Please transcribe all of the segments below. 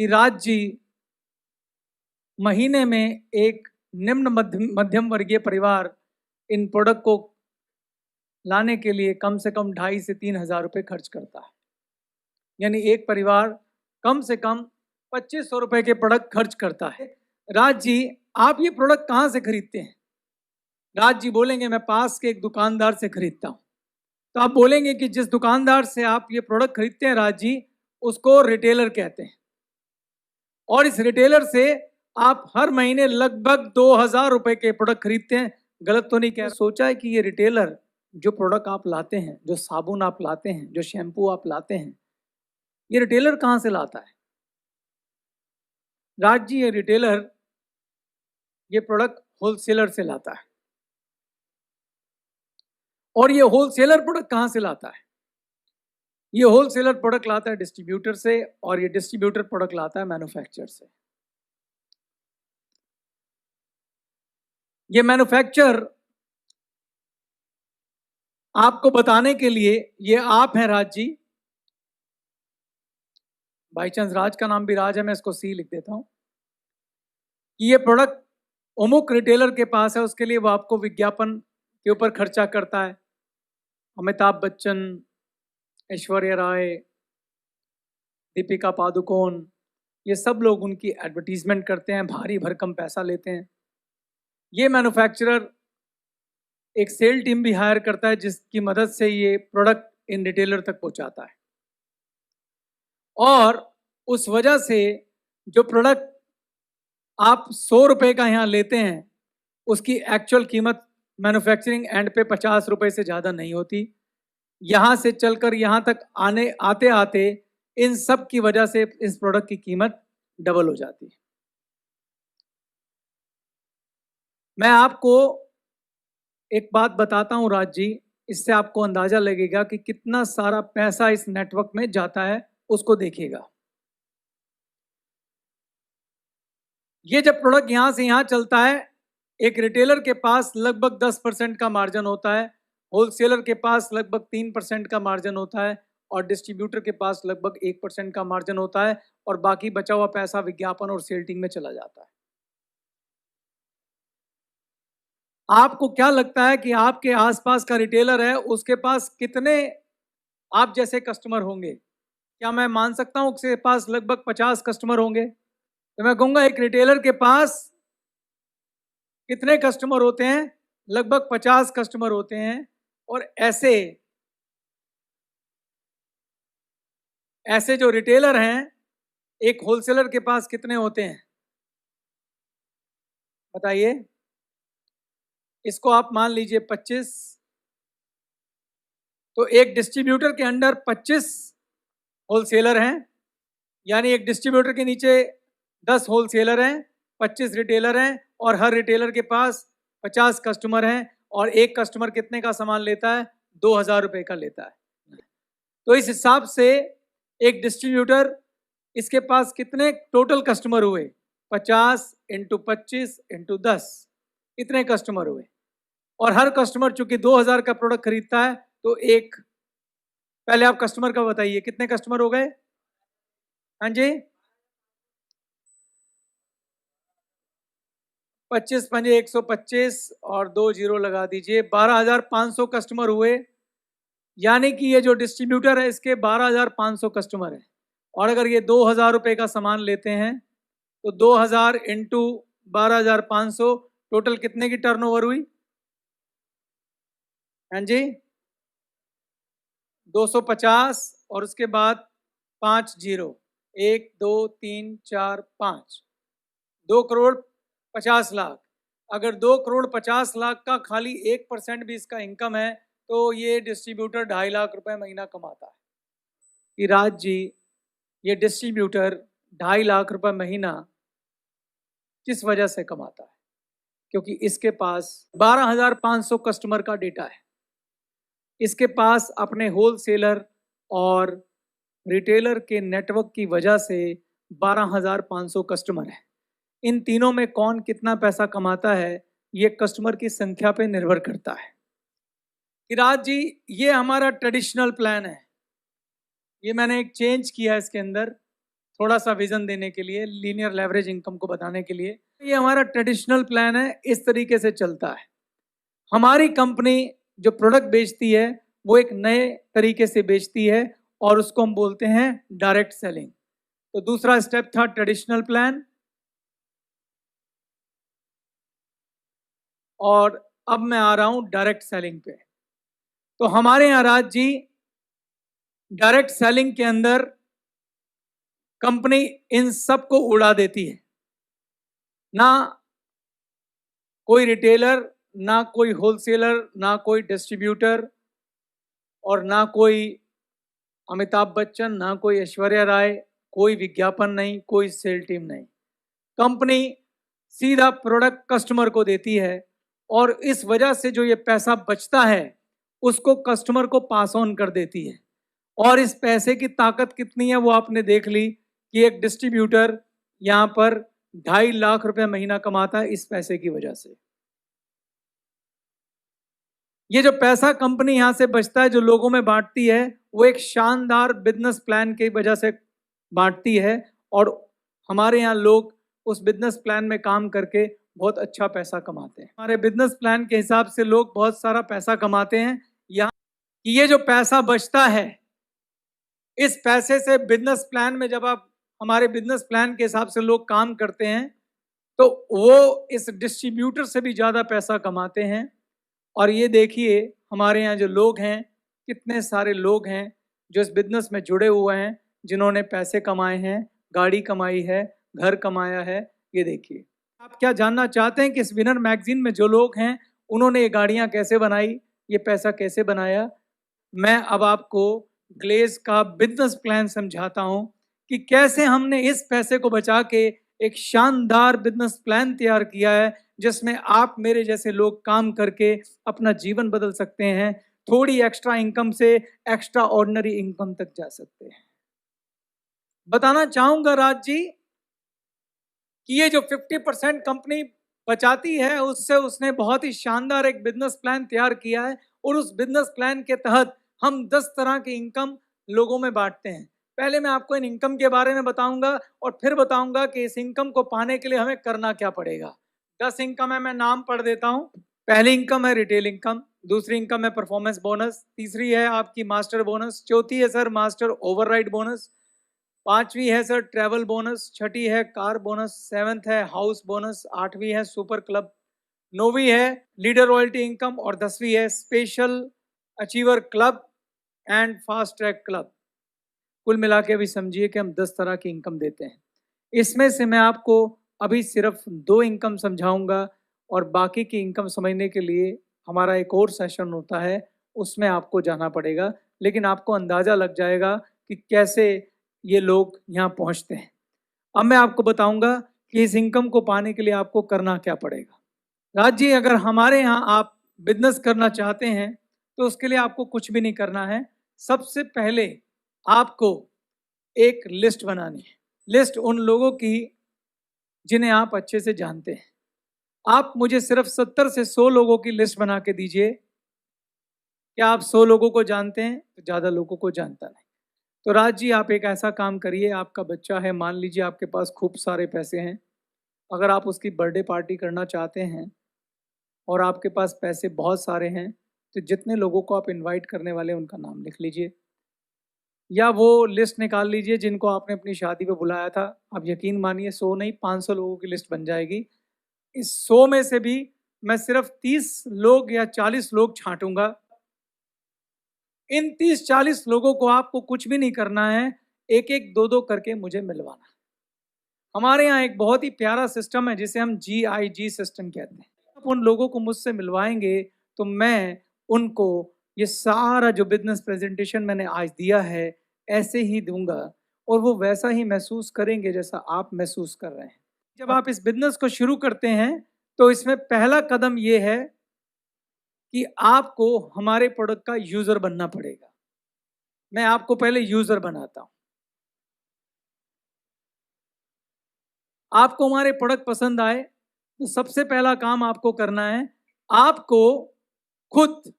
कि राज जी महीने में एक निम्न मध्यम वर्गीय परिवार इन प्रोडक्ट को लाने के लिए कम से कम 2,500 से 3,000 रुपये खर्च करता है। यानी एक परिवार कम से कम 2,500 रुपये के प्रोडक्ट खर्च करता है। राज जी, आप ये प्रोडक्ट कहाँ से खरीदते हैं? राज जी बोलेंगे मैं पास के एक दुकानदार से खरीदता हूँ। तो आप बोलेंगे कि जिस दुकानदार से आप ये प्रोडक्ट खरीदते हैं राज जी, उसको रिटेलर कहते हैं, और इस रिटेलर से आप हर महीने लगभग 2,000 रुपये के प्रोडक्ट खरीदते हैं। गलत तो नहीं कह रहा? सोचा है कि ये रिटेलर जो प्रोडक्ट आप लाते हैं, जो साबुन आप लाते हैं, जो शैम्पू आप लाते हैं, ये रिटेलर कहाँ से लाता है? राज जी, ये रिटेलर ये प्रोडक्ट होलसेलर से लाता है। और ये होलसेलर प्रोडक्ट कहाँ से लाता है? ये होलसेलर प्रोडक्ट लाता है डिस्ट्रीब्यूटर से, और ये डिस्ट्रीब्यूटर प्रोडक्ट लाता है मैन्युफैक्चरर से। ये मैन्युफैक्चरर आपको बताने के लिए, ये आप हैं राज जी, बाई चांस राज का नाम भी राज है, मैं इसको सी लिख देता हूं, कि ये प्रोडक्ट अमुक रिटेलर के पास है, उसके लिए वो आपको विज्ञापन के ऊपर खर्चा करता है। अमिताभ बच्चन, ऐश्वर्या राय, दीपिका पादुकोण, ये सब लोग उनकी एडवर्टीजमेंट करते हैं, भारी भरकम पैसा लेते हैं। ये मैन्युफैक्चरर एक सेल टीम भी हायर करता है, जिसकी मदद से ये प्रोडक्ट इन रिटेलर तक पहुंचाता है। और उस वजह से जो प्रोडक्ट आप 100 रुपये का यहाँ लेते हैं, उसकी एक्चुअल कीमत मैन्युफैक्चरिंग एंड पे 50 रुपये से ज़्यादा नहीं होती। यहाँ से चलकर यहाँ तक आते आते इन सब की वजह से इस प्रोडक्ट की कीमत डबल हो जाती है। मैं आपको एक बात बताता हूँ राज जी, इससे आपको अंदाजा लगेगा कि कितना सारा पैसा इस नेटवर्क में जाता है, उसको देखिएगा। ये जब प्रोडक्ट यहाँ से यहाँ चलता है, एक रिटेलर के पास लगभग 10% का मार्जिन होता है, होलसेलर के पास लगभग 3% का मार्जिन होता है, और डिस्ट्रीब्यूटर के पास लगभग 1% का मार्जिन होता है, और बाकी बचा हुआ पैसा विज्ञापन और सेल्टिंग में चला जाता है। आपको क्या लगता है कि आपके आसपास का रिटेलर है, उसके पास कितने आप जैसे कस्टमर होंगे? क्या मैं मान सकता हूं उसके पास लगभग 50 कस्टमर होंगे? तो मैं कहूंगा एक रिटेलर के पास कितने कस्टमर होते हैं? लगभग 50 कस्टमर होते हैं। और ऐसे जो रिटेलर हैं, एक होलसेलर के पास कितने होते हैं बताइए? इसको आप मान लीजिए 25। तो एक डिस्ट्रीब्यूटर के अंडर 25 होलसेलर हैं, यानी एक डिस्ट्रीब्यूटर के नीचे 10 होलसेलर हैं, 25 रिटेलर हैं, और हर रिटेलर के पास 50 कस्टमर हैं, और एक कस्टमर कितने का सामान लेता है? 2,000 रुपये का लेता है। तो इस हिसाब से एक डिस्ट्रीब्यूटर, इसके पास कितने टोटल कस्टमर हुए? 50 × 25 × 10, इतने कस्टमर हुए। और हर कस्टमर चूंकि 2,000 का प्रोडक्ट खरीदता है, तो एक, पहले आप कस्टमर का बताइए, कितने कस्टमर हो गए? हाँ जी, 25 × 5 125 और 2 जीरो लगा दीजिए, 12,500 कस्टमर हुए। यानी कि ये जो डिस्ट्रीब्यूटर है, इसके 12,500 कस्टमर हैं। और अगर ये 2,000 रुपये का सामान लेते हैं, तो 2,000 × 12,500, टोटल कितने की टर्नओवर हुई? हाँ जी, 250, और उसके बाद 5 जीरो, 1 2 3 4 5, 2,50,00,000। अगर 2,50,00,000 का खाली 1% भी इसका इनकम है, तो ये डिस्ट्रीब्यूटर 2.5 लाख रुपए महीना कमाता है। कि राज जी, ये डिस्ट्रीब्यूटर 2.5 लाख रुपए महीना किस वजह से कमाता है? क्योंकि इसके पास 12,500 कस्टमर का डेटा है, इसके पास अपने होलसेलर और रिटेलर के नेटवर्क की वजह से 12,500 कस्टमर हैं। इन तीनों में कौन कितना पैसा कमाता है, ये कस्टमर की संख्या पे निर्भर करता है। कि राज जी, ये हमारा ट्रेडिशनल प्लान है, ये मैंने एक चेंज किया है, इसके अंदर थोड़ा सा विजन देने के लिए, लीनियर लेवरेज इनकम को बताने के लिए। ये हमारा ट्रेडिशनल प्लान है, इस तरीके से चलता है। हमारी कंपनी जो प्रोडक्ट बेचती है वो एक नए तरीके से बेचती है और उसको हम बोलते हैं डायरेक्ट सेलिंग। तो दूसरा स्टेप था ट्रेडिशनल प्लान, और अब मैं आ रहा हूं डायरेक्ट सेलिंग पे। तो हमारे यहाँ राज जी डायरेक्ट सेलिंग के अंदर कंपनी इन सब को उड़ा देती है। ना कोई रिटेलर, ना कोई होलसेलर, ना कोई डिस्ट्रीब्यूटर, और ना कोई अमिताभ बच्चन, ना कोई ऐश्वर्या राय, कोई विज्ञापन नहीं, कोई सेल टीम नहीं। कंपनी सीधा प्रोडक्ट कस्टमर को देती है और इस वजह से जो ये पैसा बचता है उसको कस्टमर को पास ऑन कर देती है। और इस पैसे की ताकत कितनी है वो आपने देख ली कि एक डिस्ट्रीब्यूटर यहाँ पर 2.5 लाख रुपए महीना कमाता है इस पैसे की वजह से। ये जो पैसा कंपनी यहाँ से बचता है जो लोगों में बांटती है वो एक शानदार बिजनेस प्लान की वजह से बांटती है, और हमारे यहाँ लोग उस बिजनेस प्लान में काम करके बहुत अच्छा पैसा कमाते हैं। हमारे बिजनेस प्लान के हिसाब से लोग बहुत सारा पैसा कमाते हैं। यहाँ ये जो पैसा बचता है इस पैसे से बिजनेस प्लान में, जब आप हमारे बिजनेस प्लान के हिसाब से लोग काम करते हैं तो वो इस डिस्ट्रीब्यूटर से भी ज़्यादा पैसा कमाते हैं। और ये देखिए हमारे यहाँ जो लोग हैं, कितने सारे लोग हैं जो इस बिजनेस में जुड़े हुए हैं, जिन्होंने पैसे कमाए हैं, गाड़ी कमाई है, घर कमाया है। ये देखिए, आप क्या जानना चाहते हैं कि इस विनर मैगजीन में जो लोग हैं उन्होंने ये गाड़ियाँ कैसे बनाई, ये पैसा कैसे बनाया? मैं अब आपको ग्लेज का बिजनेस प्लान समझाता हूँ कि कैसे हमने इस पैसे को बचा के एक शानदार बिजनेस प्लान तैयार किया है जिसमें आप मेरे जैसे लोग काम करके अपना जीवन बदल सकते हैं, थोड़ी एक्स्ट्रा इनकम से एक्स्ट्रा ऑर्डिनरी इनकम तक जा सकते हैं। बताना चाहूंगा राज जी कि ये जो 50% कंपनी बचाती है उससे उसने बहुत ही शानदार एक बिजनेस प्लान तैयार किया है, और उस बिजनेस प्लान के तहत हम 10 तरह की इनकम लोगों में बांटते हैं। पहले मैं आपको इन इनकम के बारे में बताऊंगा और फिर बताऊंगा कि इस इनकम को पाने के लिए हमें करना क्या पड़ेगा। 10 इनकम है, मैं नाम पढ़ देता हूँ। पहली इनकम है रिटेल इनकम, दूसरी इनकम है परफॉर्मेंस बोनस, तीसरी है आपकी मास्टर बोनस, चौथी है सर मास्टर ओवरराइड बोनस, पांचवी है सर ट्रैवल बोनस, छठी है कार बोनस, सेवंथ है हाउस बोनस, आठवीं है सुपर क्लब, नौवीं है लीडर रॉयल्टी इनकम, और 10वीं है special achiever club and fast track club. कुल मिला के भी समझिए कि हम 10 तरह की इनकम देते हैं। इसमें से मैं आपको अभी सिर्फ 2 इनकम समझाऊंगा, और बाकी की इनकम समझने के लिए हमारा एक और सेशन होता है, उसमें आपको जाना पड़ेगा, लेकिन आपको अंदाज़ा लग जाएगा कि कैसे ये लोग यहाँ पहुँचते हैं। अब मैं आपको बताऊंगा कि इस इनकम को पाने के लिए आपको करना क्या पड़ेगा। राज जी, अगर हमारे यहाँ आप बिजनेस करना चाहते हैं तो उसके लिए आपको कुछ भी नहीं करना है। सबसे पहले आपको एक लिस्ट बनानी है, लिस्ट उन लोगों की जिन्हें आप अच्छे से जानते हैं। आप मुझे सिर्फ 70 से 100 लोगों की लिस्ट बना के दीजिए। क्या आप 100 लोगों को जानते हैं? तो ज़्यादा लोगों को जानता नहीं। तो राज जी, आप एक ऐसा काम करिए, आपका बच्चा है, मान लीजिए आपके पास खूब सारे पैसे हैं, अगर आप उसकी बर्थडे पार्टी करना चाहते हैं और आपके पास पैसे बहुत सारे हैं, तो जितने लोगों को आप इनवाइट करने वाले हैं उनका नाम लिख लीजिए, या वो लिस्ट निकाल लीजिए जिनको आपने अपनी शादी पे बुलाया था। आप यकीन मानिए 100 नहीं 500 लोगों की लिस्ट बन जाएगी। इस 100 में से भी मैं सिर्फ 30 लोग या 40 लोग छांटूंगा। इन 30-40 लोगों को आपको कुछ भी नहीं करना है, एक एक दो दो करके मुझे मिलवाना। हमारे यहाँ एक बहुत ही प्यारा सिस्टम है जिसे हम GIG सिस्टम कहते हैं। आप उन लोगों को मुझसे मिलवाएंगे तो मैं उनको ये सारा जो बिजनेस प्रेजेंटेशन मैंने आज दिया है ऐसे ही दूंगा, और वो वैसा ही महसूस करेंगे जैसा आप महसूस कर रहे हैं। जब आप इस बिजनेस को शुरू करते हैं तो इसमें पहला कदम ये है कि आपको हमारे प्रोडक्ट का यूजर बनना पड़ेगा। मैं आपको पहले यूजर बनाता हूं। आपको हमारे प्रोडक्ट पसंद आए तो सबसे पहला काम आपको करना है, आपको खुद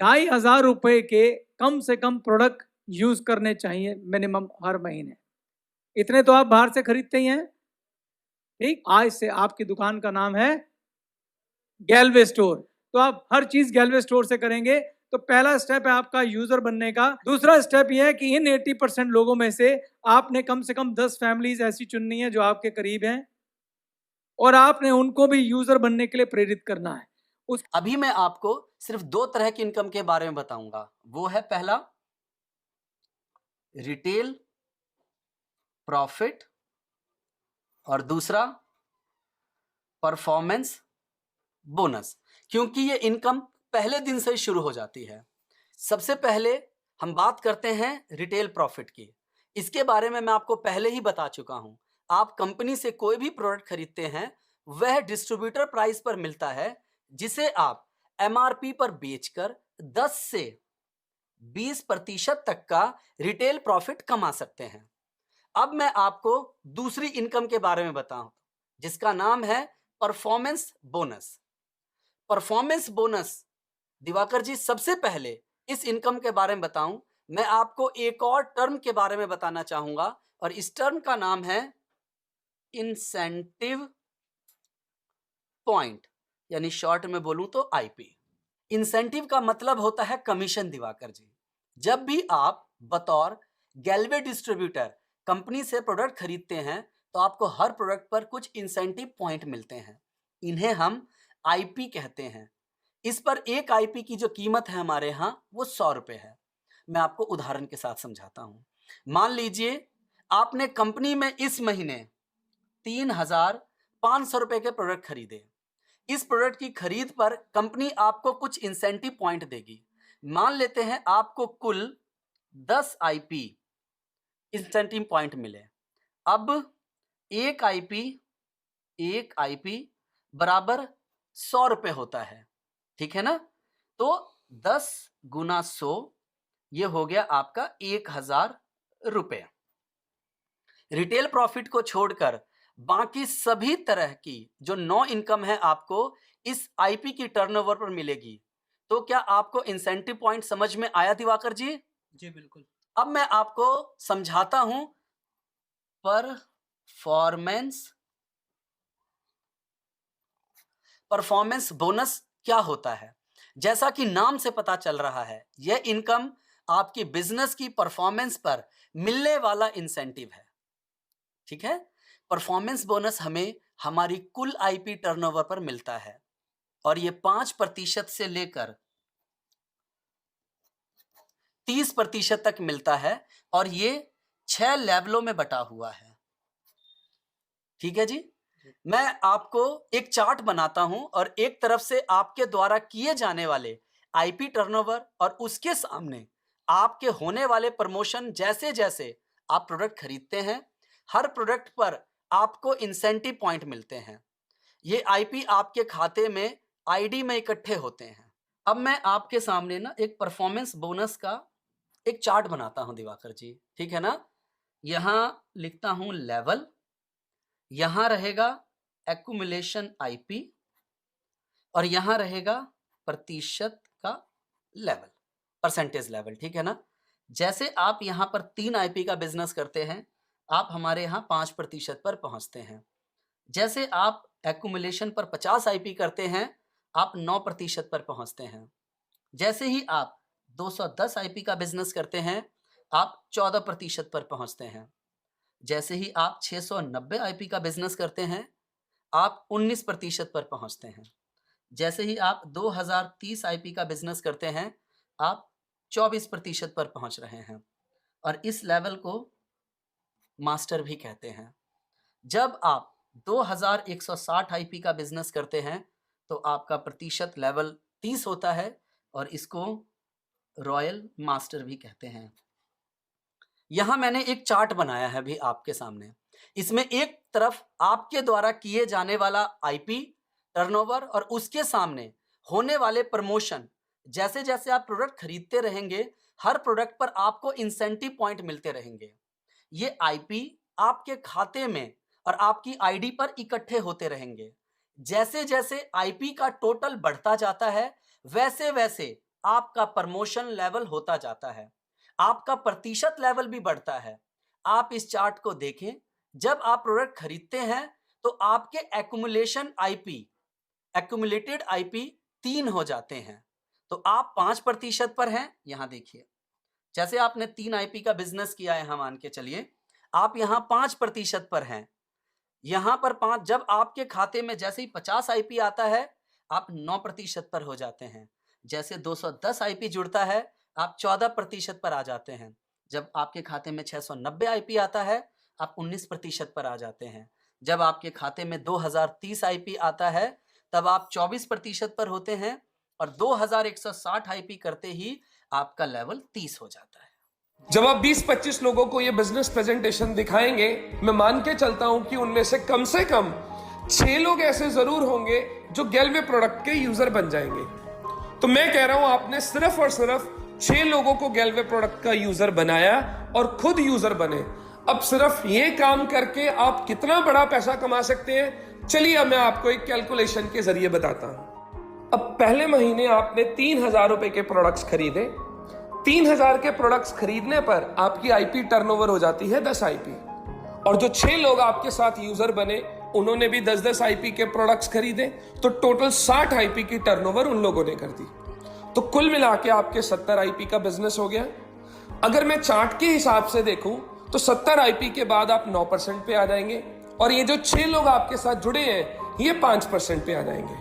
2,500 रुपए के कम से कम प्रोडक्ट यूज करने चाहिए मिनिमम हर महीने। इतने तो आप बाहर से खरीदते ही हैं। ठीक, आज से आपकी दुकान का नाम है गैलवे स्टोर। तो आप हर चीज गैलवे स्टोर से करेंगे। तो पहला स्टेप है आपका यूजर बनने का। दूसरा स्टेप यह है कि इन 80% लोगों में से आपने कम से कम 10 फैमिलीज ऐसी चुननी है जो आपके करीब हैं, और आपने उनको भी यूजर बनने के लिए प्रेरित करना है। अभी मैं आपको सिर्फ 2 तरह की इनकम के बारे में बताऊंगा। वो है पहला रिटेल प्रॉफिट और दूसरा परफॉर्मेंस बोनस, क्योंकि ये इनकम पहले दिन से ही शुरू हो जाती है। सबसे पहले हम बात करते हैं रिटेल प्रॉफिट की। इसके बारे में मैं आपको पहले ही बता चुका हूं। आप कंपनी से कोई भी प्रोडक्ट खरीदते हैं, वह डिस्ट्रीब्यूटर प्राइस पर मिलता है, जिसे आप एमआरपी पर बेचकर 10 से 20% तक का रिटेल प्रॉफिट कमा सकते हैं। अब मैं आपको दूसरी इनकम के बारे में बताऊं, जिसका नाम है performance bonus. Performance bonus, Divakar ji, सबसे पहले इस इनकम के बारे में बताऊं, मैं आपको एक और टर्म के बारे में बताना चाहूंगा, और इस टर्म का नाम है इंसेंटिव पॉइंट, यानी शॉर्ट में बोलूं तो आईपी। इंसेंटिव का मतलब होता है कमीशन, दिवाकर जी। जब भी आप बतौर गैलवे डिस्ट्रीब्यूटर कंपनी से प्रोडक्ट खरीदते हैं, तो आपको हर प्रोडक्ट पर कुछ इंसेंटिव पॉइंट मिलते हैं। इन्हें हम आईपी कहते हैं। इस पर एक आईपी की जो कीमत है हमारे यहाँ, वो 100 रुपए है। मैं आपको उदाहरण के साथ समझाता हूं। मान लीजिए आपने कंपनी में इस महीने 3,500 रुपए के प्रोडक्ट खरीदे। इस प्रोडक्ट की खरीद पर कंपनी आपको कुछ इंसेंटिव पॉइंट देगी। मान लेते हैं आपको कुल 10 आईपी इंसेंटिव पॉइंट मिले। अब एक आईपी बराबर 100 रुपए होता है, ठीक है ना? तो 10 गुना 100, ये हो गया आपका 1,000 रुपए। रिटेल प्रॉफिट को छोड़कर बाकी सभी तरह की जो 9 इनकम है आपको इस आईपी की टर्नओवर पर मिलेगी। तो क्या आपको इंसेंटिव पॉइंट समझ में आया, दिवाकर जी? जी बिल्कुल। अब मैं आपको समझाता हूं परफॉर्मेंस बोनस क्या होता है। जैसा कि नाम से पता चल रहा है, यह इनकम आपकी बिजनेस की परफॉर्मेंस पर मिलने वाला इंसेंटिव है, ठीक है? परफॉर्मेंस बोनस हमें हमारी कुल आईपी टर्नओवर पर मिलता है, और ये 5% से लेकर 30% तक मिलता है, और ये 6 लेवलों में बटा हुआ है, ठीक है जी? मैं आपको एक चार्ट बनाता हूं, और एक तरफ से आपके द्वारा किए जाने वाले आईपी टर्नओवर और उसके सामने आपके होने वाले प्रमोशन। जैसे जैसे आप प्रोडक्ट खरीदते हैं, हर प्रोडक्ट पर आपको इंसेंटिव पॉइंट मिलते हैं। ये आईपी आपके खाते में आईडी में इकट्ठे होते हैं। अब मैं आपके सामने ना एक परफॉर्मेंस बोनस का एक चार्ट बनाता हूं, दिवाकर जी, ठीक है ना? यहां लिखता हूं लेवल, यहां रहेगा एक्यूमुलेशन आईपी, और यहां रहेगा प्रतिशत का लेवल, परसेंटेज लेवल, ठीक है ना? जैसे आप यहां पर 3 आईपी का बिजनेस करते हैं, आप हमारे यहां 5% पर पहुंचते हैं। जैसे आप एक्यूमुलेशन पर 50 आईपी करते हैं, आप 9% पर पहुंचते हैं। जैसे ही आप 210 आईपी का बिजनेस करते हैं, आप 14% पर पहुंचते हैं। जैसे ही आप 690 आईपी का बिजनेस करते हैं, आप 19% पर पहुंचते हैं। जैसे ही आप 2030 आईपी का बिजनेस करते हैं, आप 24% पर पहुंच रहे हैं, और इस लेवल को मास्टर भी कहते हैं। जब आप 2160 आईपी का बिजनेस करते हैं, तो आपका प्रतिशत लेवल 30 होता है, और इसको रॉयल मास्टर भी कहते हैं। यहां मैंने एक चार्ट बनाया है भी आपके सामने। इसमें एक तरफ आपके द्वारा किए जाने वाला आईपी टर्नओवर, और उसके सामने होने वाले प्रमोशन। जैसे जैसे आप प्रोडक्ट खरीदते रहेंगे, हर प्रोडक्ट पर आपको इंसेंटिव पॉइंट मिलते रहेंगे। ये आईपी आपके खाते में और आपकी आईडी पर इकट्ठे होते रहेंगे। जैसे जैसे आईपी का टोटल बढ़ता जाता है, वैसे वैसे आपका प्रमोशन लेवल होता जाता है, आपका प्रतिशत लेवल भी बढ़ता है। आप इस चार्ट को देखें, जब आप प्रोडक्ट खरीदते हैं तो आपके एक्यूमुलेटेड आईपी 3 हो जाते हैं, तो आप 5% पर हैं। यहां देखिए, जैसे आपने 3 आईपी का बिजनेस किया है, हम मान के चलिए आप यहां 5% पर हैं। यहां पर 5, जब आपके खाते में जैसे ही 50 आईपी आता है, आप 9% पर हो जाते हैं। जैसे 210 आईपी जुड़ता है, आप 14% पर आ जाते हैं। जब आपके खाते में 690 आईपी आता है, आप 19% पर आ जाते हैं। जब आपके खाते में 2030 आईपी आता है, तब आप 24% पर होते हैं, और 2160 आईपी करते ही आपका लेवल 30 हो जाता है। जब आप 20-25 लोगों को ये बिजनेस प्रेजेंटेशन दिखाएंगे, मैं मान के चलता हूं कि उनमें से कम 6 लोग ऐसे जरूर होंगे जो गैलवे प्रोडक्ट के यूजर बन जाएंगे। तो मैं कह रहा हूं, आपने सिर्फ और सिर्फ 6 लोगों को गैलवे प्रोडक्ट का यूजर बनाया और खुद यूजर बने। अब सिर्फ ये काम करके आप कितना बड़ा पैसा कमा सकते हैं, चलिए अब मैं आपको एक कैलकुलेशन के जरिए बताता हूं। अब पहले महीने आपने 3000 रुपए के प्रोडक्ट्स खरीदे। 3000 के प्रोडक्ट्स खरीदने पर आपकी आईपी टर्नओवर हो जाती है 10 आईपी, और जो 6 लोग आपके साथ यूजर बने उन्होंने भी 10-10 आईपी के प्रोडक्ट्स खरीदे, तो टोटल 60 आईपी की टर्नओवर उन लोगों ने कर दी। तो कुल मिला के आपके 70 आईपी का बिजनेस हो गया। अगर मैं चार्ट के हिसाब से देखूं तो 70 आईपी के बाद आप 9% पे आ जाएंगे, और ये जो 6 लोग आपके साथ जुड़े हैं ये 5% पे आ जाएंगे।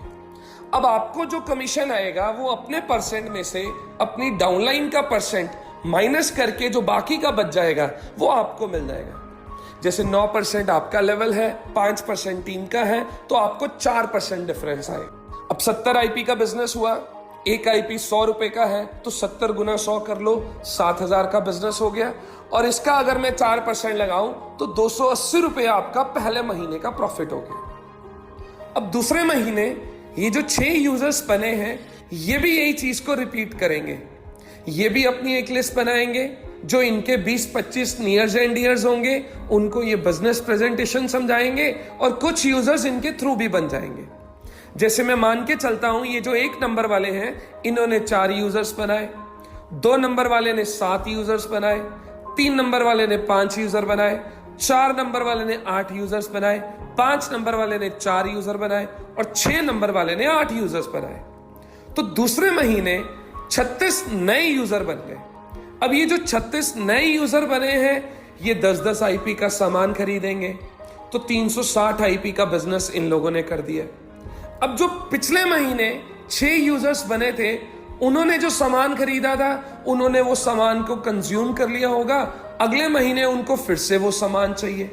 अब आपको जो कमीशन आएगा वो अपने परसेंट में से अपनी डाउनलाइन का परसेंट माइनस करके जो बाकी का बच जाएगा वो आपको मिल जाएगा। जैसे 9% आपका लेवल है, 5% टीम का है, तो आपको 4% डिफरेंस आएगा। अब 70 आईपी का बिजनेस हुआ, एक आईपी 100 रुपए का है, तो 70 गुना 100 कर लो, 7000 का बिजनेस हो गया। और इसका अगर मैं 4% लगाऊं तो 280 रुपए आपका पहले महीने का प्रॉफिट हो गया। अब दूसरे महीने ये जो 6 यूजर्स बने हैं ये भी यही चीज को रिपीट करेंगे। ये भी अपनी एक लिस्ट बनाएंगे, जो इनके 20-25 नियर्स एंड डियर्स होंगे उनको ये बिजनेस प्रेजेंटेशन समझाएंगे, और कुछ यूजर्स इनके थ्रू भी बन जाएंगे। जैसे मैं मान के चलता हूं, ये जो 1 नंबर वाले हैं इन्होंने 4 यूजर्स बनाए, 2 नंबर वाले ने 7 यूजर्स बनाए, 3 नंबर वाले ने 5 यूजर बनाए, 4 नंबर वाले ने 8 यूजर्स बनाए, 5 नंबर वाले ने 4 यूजर बनाए, और 6 नंबर वाले ने 8 यूजर्स बनाए। तो दूसरे महीने 36 नए यूजर बन गए। अब ये जो 36 नए यूजर बने हैं ये 10-10 आईपी का सामान खरीदेंगे, तो 360 आईपी का बिजनेस इन लोगों ने कर दिया। अब जो पिछले महीने 6 यूजर्स बने थे उन्होंने जो सामान खरीदा था उन्होंने वो सामान को कंज्यूम कर लिया होगा, अगले महीने उनको फिर से वो सामान चाहिए।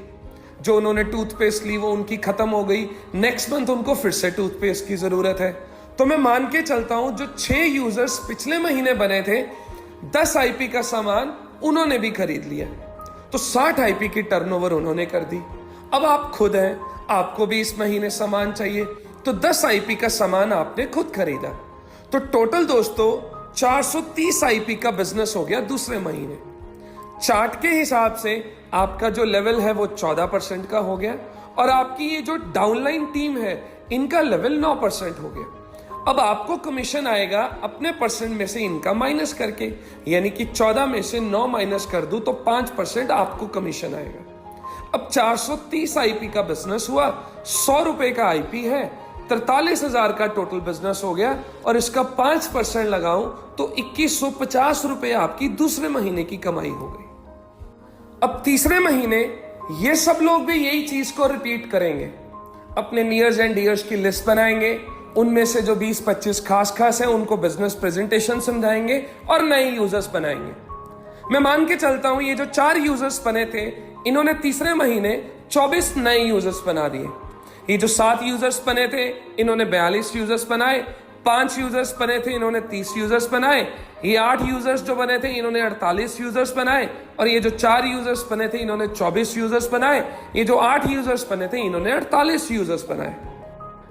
जो उन्होंने टूथपेस्ट ली वो उनकी खत्म हो गई, नेक्स्ट मंथ उनको फिर से टूथपेस्ट की जरूरत है। तो मैं मान के चलता हूं जो 6 यूजर्स पिछले महीने बने थे 10 आईपी का सामान उन्होंने भी खरीद लिया, तो 60 आईपी की टर्नओवर उन्होंने कर दी। अब आप खुद हैं, आपको भी इस महीने सामान चाहिए, तो 10 आईपी का सामान आपने खुद खरीदा, तो टोटल दोस्तों 430 आईपी का बिजनेस हो गया दूसरे महीने। चार्ट के हिसाब से आपका जो लेवल है वो 14% का हो गया, और आपकी ये जो डाउनलाइन टीम है इनका लेवल 9% हो गया। अब आपको कमीशन आएगा अपने परसेंट में से इनका माइनस करके, यानी कि 14 में से 9 माइनस कर दूं तो 5% आपको कमीशन आएगा। अब 430 आईपी का बिजनेस हुआ, 100 रुपए का आईपी है, 43,000 का टोटल बिजनेस हो गया, और इसका 5% लगाऊं तो 2150 रुपए आपकी दूसरे महीने की कमाई हो गई। अब तीसरे महीने ये सब लोग भी यही चीज को रिपीट करेंगे, अपने नियर्स एंड डियर्स की लिस्ट बनाएंगे, उनमें से जो 20-25 खास है उनको बिजनेस प्रेजेंटेशन समझाएंगे और नए यूजर्स बनाएंगे। मैं मान के चलता हूं ये जो 4 यूजर्स बने थे इन्होंने तीसरे महीने 24 नए यूजर्स बना दिए। ये जो 7 यूजर्स बने थे इन्होंने 42 यूजर्स बनाए, 5 यूजर्स बने थे इन्होंने 30 यूजर्स बनाए, ये 8 यूजर्स जो बने थे इन्होंने 48 यूजर्स बनाए, और ये जो 4 यूजर्स बने थे इन्होंने 24 यूजर्स बनाए, ये जो 8 यूजर्स बने थे इन्होंने 48 यूजर्स बनाए।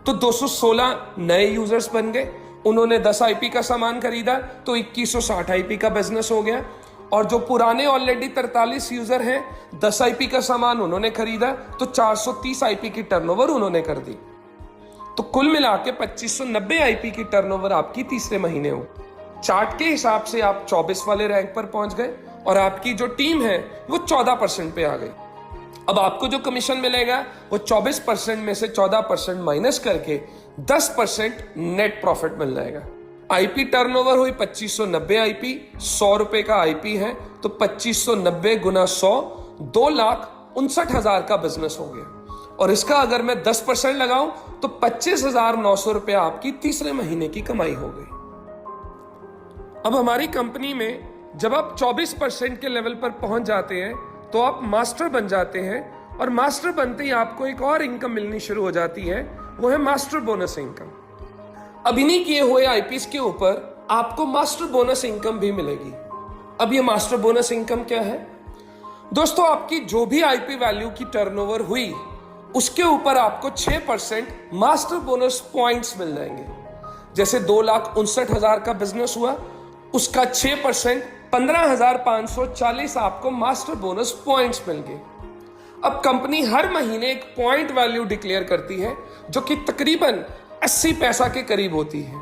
तो 216 नए यूजर्स बन गए, उन्होंने 10 आईपी का सामान खरीदा तो 2160 आईपी का बिजनेस हो गया। और जो पुराने ऑलरेडी 43 यूजर हैं 10 आईपी का सामान उन्होंने खरीदा तो 430 आईपी की टर्नओवर उन्होंने कर दी। तो कुल मिला के 2590 आईपी की टर्नओवर आपकी तीसरे महीने हो। चार्ट के हिसाब से आप 24 वाले रैंक पर पहुंच गए और आपकी जो टीम है वो 14% पे आ गई। अब आपको जो कमीशन मिलेगा वो 24% में से 14% माइनस करके 10% नेट प्रॉफिट मिल जाएगा। आईपी टर्नओवर हुई 2590 आईपी, 100 रुपए का आईपी है तो 2590 गुना 100 2,59,000 का बिजनेस हो गया। और इसका अगर मैं 10% लगाऊं तो 25,900 रुपया आपकी तीसरे महीने की कमाई हो गई। अब हमारी कंपनी में जब आप 24% के लेवल पर पहुंच जाते हैं तो आप मास्टर बन जाते हैं, और मास्टर बनते ही आपको एक और इनकम मिलनी शुरू हो जाती है, वो है मास्टर बोनस इनकम। अब इन्हीं किए हुए आईपीएस के ऊपर आपको मास्टर बोनस इनकम भी मिलेगी। अब ये मास्टर बोनस इनकम क्या है दोस्तों? आपकी जो भी आईपी वैल्यू की टर्नओवर हुई उसके ऊपर आपको 6% मास्टर बोनस पॉइंट्स मिल जाएंगे। जैसे 2,59,000 का बिजनेस हुआ, उसका 6% 15,540 आपको मास्टर बोनस पॉइंट्स मिल गए। अब कंपनी हर महीने एक पॉइंट वैल्यू डिक्लेयर करती है जो कि तकरीबन 80 पैसा के करीब होती है।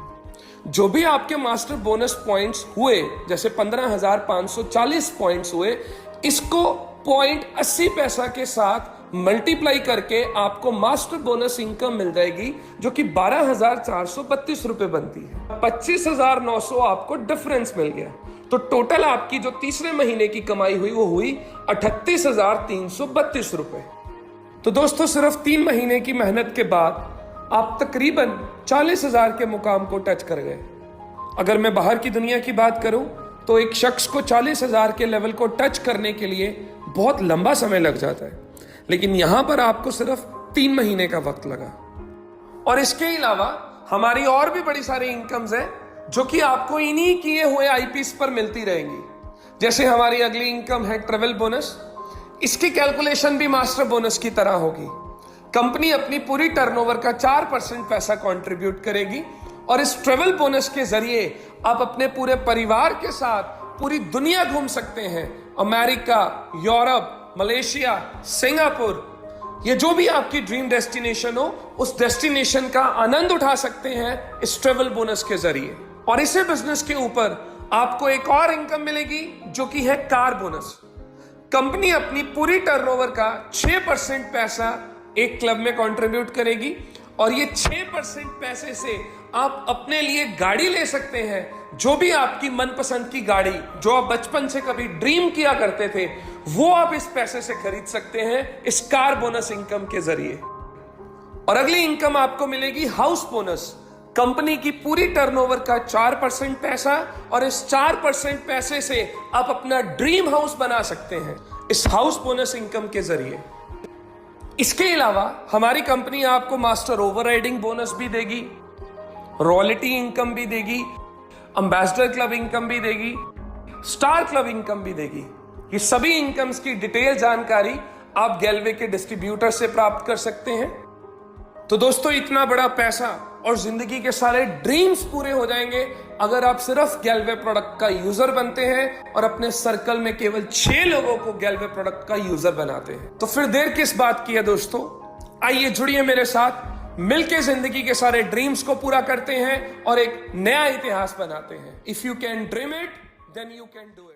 जो भी आपके मास्टर बोनस पॉइंट्स हुए, जैसे 15,540 पॉइंट्स हुए, इसको पॉइंट 80 पैसा के साथ मल्टीप्लाई करके आपको मास्टर बोनस इनकम मिल जाएगी जो कि 12,432 रुपए बनती है। 25,900 आपको डिफरेंस मिल गया, तो टोटल आपकी जो तीसरे महीने की कमाई हुई वो हुई 38,332 रुपए। तो दोस्तों सिर्फ 3 महीने की मेहनत के बाद आप तकरीबन 40,000 के मुकाम को टच कर गए। अगर मैं बाहर की दुनिया की बात करूं तो एक शख्स को 40,000 के लेवल को टच करने के लिए बहुत लंबा समय लग जाता है, लेकिन यहां पर आपको सिर्फ 3 महीने का वक्त लगा। और इसके अलावा हमारी और भी बड़ी सारी इनकम्स हैं जो कि आपको इन्हीं किए हुए आईपीएस पर मिलती रहेंगी। जैसे हमारी अगली इनकम है ट्रेवल बोनस। इसकी कैलकुलेशन भी मास्टर बोनस की तरह होगी। कंपनी अपनी पूरी टर्नओवर का 4% पैसा कंट्रीब्यूट करेगी और इस ट्रेवल बोनस के जरिए आप अपने पूरे परिवार के साथ पूरी दुनिया घूम सकते हैं। अमेरिका, यूरोप, मलेशिया, सिंगापुर, ये जो भी आपकी ड्रीम डेस्टिनेशन हो, उस डेस्टिनेशन का आनंद उठा सकते हैं इस ट्रेवल बोनस के जरिए। और इसी बिजनेस के ऊपर आपको एक और इनकम मिलेगी जो कि है कार बोनस। कंपनी अपनी पूरी टर्नओवर का 6% पैसा एक क्लब में कंट्रीब्यूट करेगी और ये 6% पैसे से आप अपने लिए गाड़ी ले सकते हैं। जो भी आपकी मनपसंद की गाड़ी जो आप बचपन से कभी ड्रीम किया करते थे, वो आप इस पैसे से खरीद सकते हैं इस कार बोनस इनकम के जरिए। और अगली इनकम आपको मिलेगी हाउस बोनस। कंपनी की पूरी टर्नओवर का 4% पैसा, और इस 4% पैसे से आप अपना ड्रीम हाउस बना सकते हैं इस हाउस बोनस इनकम के जरिए। इसके अलावा हमारी कंपनी आपको मास्टर ओवरराइडिंग बोनस भी देगी, रॉयल्टी इनकम भी देगी, एम्बेसडर क्लब इनकम भी देगी, स्टार क्लब इनकम भी देगी। ये सभी इनकम्स की डिटेल जानकारी आप गैलवे के डिस्ट्रीब्यूटर से प्राप्त कर सकते हैं। तो दोस्तों इतना बड़ा पैसा और जिंदगी के सारे ड्रीम्स पूरे हो जाएंगे अगर आप सिर्फ गैलवे प्रोडक्ट का यूजर बनते हैं और अपने सर्कल में केवल 6 लोगों को गैलवे प्रोडक्ट का यूजर बनाते हैं। तो फिर देर किस बात की है दोस्तों, आइए जुड़िए मेरे साथ, मिलके जिंदगी के सारे ड्रीम्स को पूरा करते हैं और एक नया इतिहास बनाते हैं। If you can dream it then you can do it.